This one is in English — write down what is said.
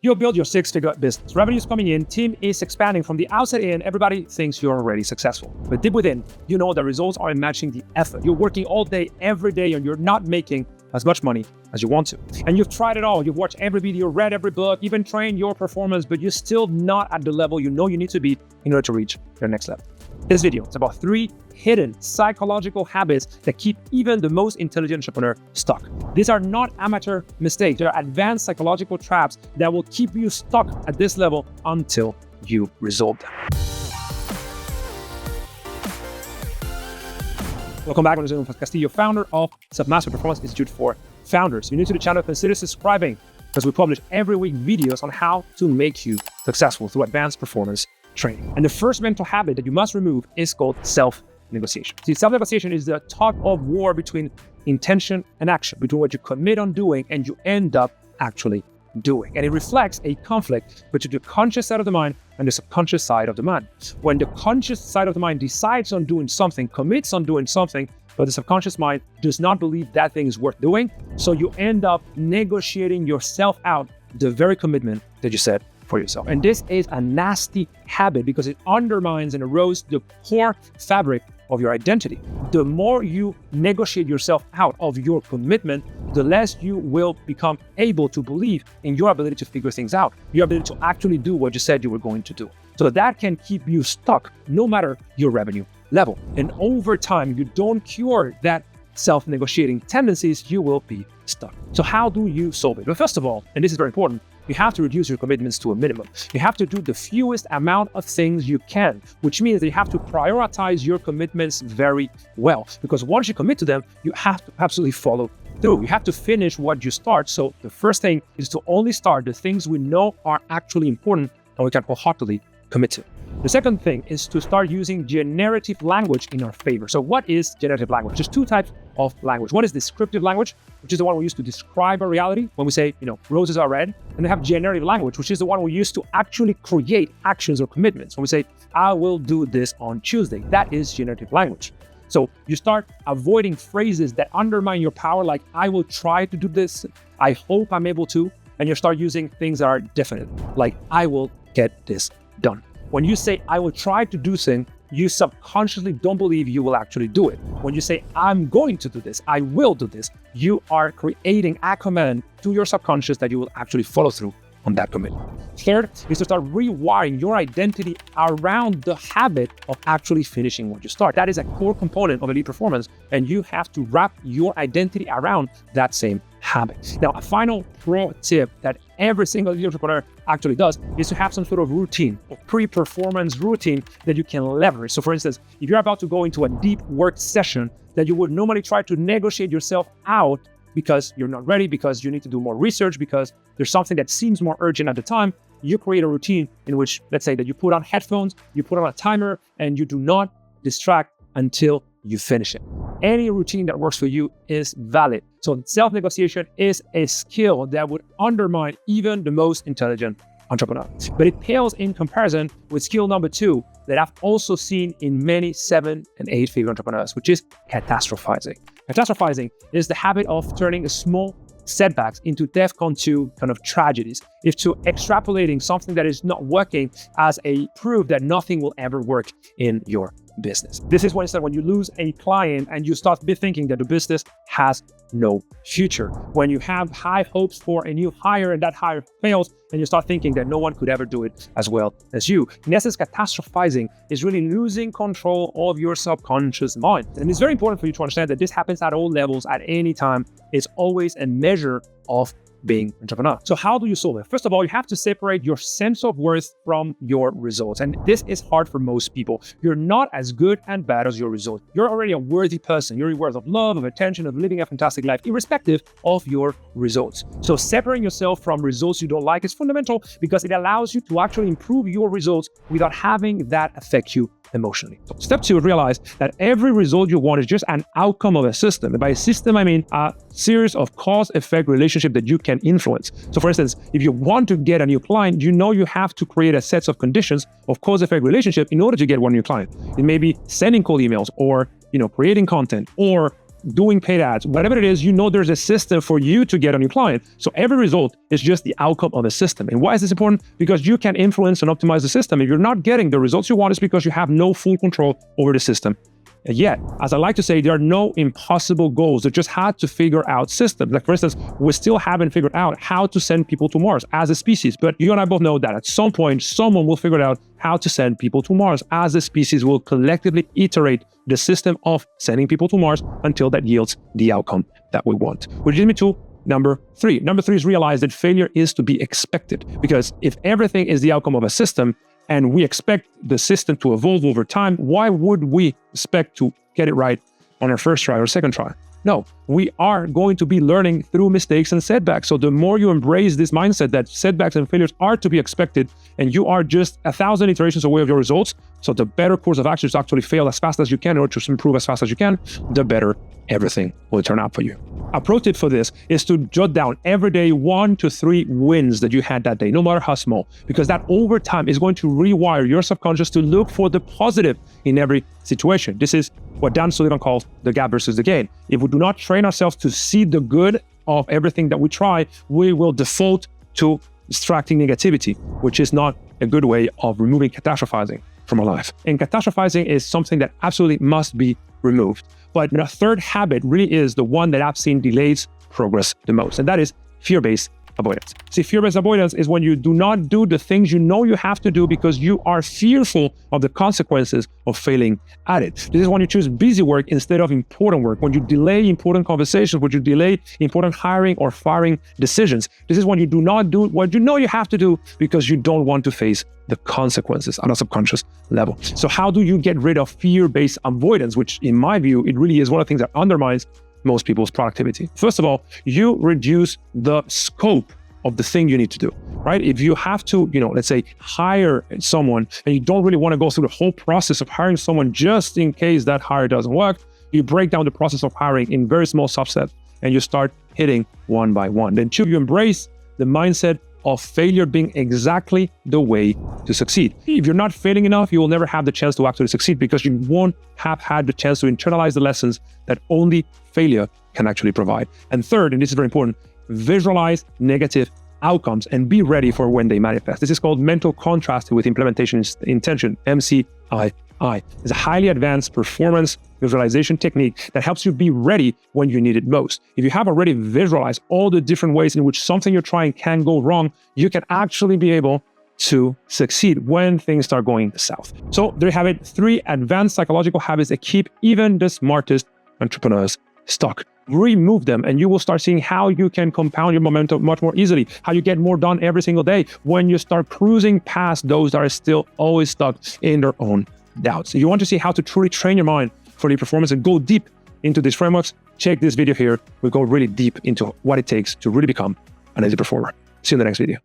You build your six-figure business. Revenue's coming in, team is expanding. From the outside in, everybody thinks you're already successful. But deep within, you know the results aren't matching the effort. You're working all day, every day, and you're not making as much money as you want to. And you've tried it all. You've watched every video, read every book, even trained your performance, but you're still not at the level you know you need to be in order to reach your next level. This video is about 3 hidden psychological habits that keep even the most intelligent entrepreneur stuck. These are not amateur mistakes. They're advanced psychological traps that will keep you stuck at this level until you resolve them. Welcome back. I'm Castillo, founder of Selfmastered Performance Institute for Founders. If you're new to the channel, consider subscribing because we publish every week videos on how to make you successful through advanced performance training. And the first mental habit that you must remove is called self-negotiation. See, self-negotiation is the tug of war between intention and action, between what you commit on doing and you end up actually doing. And it reflects a conflict between the conscious side of the mind and the subconscious side of the mind. When the conscious side of the mind decides on doing something, commits on doing something, but the subconscious mind does not believe that thing is worth doing, so you end up negotiating yourself out the very commitment that you set for yourself. And this is a nasty habit because it undermines and erodes the core fabric of your identity. The more you negotiate yourself out of your commitment, the less you will become able to believe in your ability to figure things out, your ability to actually do what you said you were going to do. So that can keep you stuck no matter your revenue level. And over time, if you don't cure that self-negotiating tendencies, you will be stuck. So how do you solve it? Well, first of all, and this is very important, you have to reduce your commitments to a minimum. You have to do the fewest amount of things you can, which means that you have to prioritize your commitments very well. Because once you commit to them, you have to absolutely follow through. You have to finish what you start. So the first thing is to only start the things we know are actually important and we can wholeheartedly commit to. The second thing is to start using generative language in our favor. So what is generative language? There's 2 types of language. One is descriptive language, which is the one we use to describe a reality when we say, roses are red. And they have generative language, which is the one we use to actually create actions or commitments. When we say, I will do this on Tuesday, that is generative language. So you start avoiding phrases that undermine your power, like I will try to do this, I hope I'm able to, and you start using things that are definite, like I will get this done. When you say, I will try to do something, you subconsciously don't believe you will actually do it. When you say, I'm going to do this, I will do this, you are creating a command to your subconscious that you will actually follow through on that commitment. Third is to start rewiring your identity around the habit of actually finishing what you start. That is a core component of elite performance, and you have to wrap your identity around that same habit. Now, a final pro tip that every single elite entrepreneur actually does is to have some sort of routine, or pre-performance routine that you can leverage. So for instance, if you're about to go into a deep work session that you would normally try to negotiate yourself out because you're not ready, because you need to do more research, because there's something that seems more urgent at the time, you create a routine in which, let's say that you put on headphones, you put on a timer, and you do not distract until you finish it. Any routine that works for you is valid. So self-negotiation is a skill that would undermine even the most intelligent entrepreneur. But it pales in comparison with skill number 2 that I've also seen in many 7- and 8-figure entrepreneurs, which is catastrophizing. Catastrophizing is the habit of turning small setbacks into DEFCON 2 kind of tragedies, if to extrapolating something that is not working as a proof that nothing will ever work in your business. This is when you lose a client and you start thinking that the business has no future. When you have high hopes for a new hire and that hire fails, and you start thinking that no one could ever do it as well as you. In essence, catastrophizing is really losing control of your subconscious mind. And it's very important for you to understand that this happens at all levels, at any time. It's always a measure of being an entrepreneur. So how do you solve it? First of all, you have to separate your sense of worth from your results. And this is hard for most people. You're not as good and bad as your results. You're already a worthy person. You're worth of love, of attention, of living a fantastic life, irrespective of your results. So separating yourself from results you don't like is fundamental because it allows you to actually improve your results without having that affect you emotionally. So step 2, realize that every result you want is just an outcome of a system. And by a system, I mean a series of cause-effect relationship that you can influence. So for instance, if you want to get a new client, you know you have to create a set of conditions of cause-effect relationship in order to get one new client. It may be sending cold emails or creating content or doing paid ads, whatever it is, you know there's a system for you to get a new client. So every result is just the outcome of a system. And why is this important? Because you can influence and optimize the system. If you're not getting the results you want, it's because you have no full control over the system. And yet, as I like to say, there are no impossible goals. They just had to figure out systems. Like, for instance, we still haven't figured out how to send people to Mars as a species. But you and I both know that at some point, someone will figure out how to send people to Mars. As a species, we'll collectively iterate the system of sending people to Mars until that yields the outcome that we want. Which leads me to number 3. Number 3 is realize that failure is to be expected. Because if everything is the outcome of a system, and we expect the system to evolve over time, why would we expect to get it right on our first try or second try? No, we are going to be learning through mistakes and setbacks. So the more you embrace this mindset that setbacks and failures are to be expected, and you are just 1,000 iterations away of your results, so the better course of action is to actually fail as fast as you can or to improve as fast as you can, the better everything will turn out for you. A pro tip for this is to jot down every day 1 to 3 wins that you had that day, no matter how small, because that over time is going to rewire your subconscious to look for the positive in every situation. This is what Dan Sullivan calls the gap versus the gain. If we do not train ourselves to see the good of everything that we try, we will default to extracting negativity, which is not a good way of removing catastrophizing from our life. And catastrophizing is something that absolutely must be removed. But the third habit really is the one that I've seen delays progress the most, and that is fear-based avoidance. See, fear-based avoidance is when you do not do the things you know you have to do because you are fearful of the consequences of failing at it. This is when you choose busy work instead of important work, when you delay important conversations, when you delay important hiring or firing decisions. This is when you do not do what you know you have to do because you don't want to face the consequences on a subconscious level. So how do you get rid of fear-based avoidance, which in my view, it really is one of the things that undermines most people's productivity? First of all, you reduce the scope of the thing you need to do, right? If you have to, let's say hire someone and you don't really want to go through the whole process of hiring someone just in case that hire doesn't work, you break down the process of hiring in very small subsets and you start hitting one by one. Then 2, you embrace the mindset of failure being exactly the way to succeed. If you're not failing enough, you will never have the chance to actually succeed because you won't have had the chance to internalize the lessons that only failure can actually provide. And 3rd, and this is very important, visualize negative outcomes and be ready for when they manifest. This is called mental contrast with implementation intention, MCII. It's a highly advanced performance visualization technique that helps you be ready when you need it most. If you have already visualized all the different ways in which something you're trying can go wrong, you can actually be able to succeed when things start going south. So there you have it, 3 advanced psychological habits that keep even the smartest entrepreneurs stuck. Remove them and you will start seeing how you can compound your momentum much more easily, how you get more done every single day when you start cruising past those that are still always stuck in their own doubts. If you want to see how to truly train your mind for the performance and go deep into these frameworks, check this video here. We go really deep into what it takes to really become an easy performer. See you in the next video.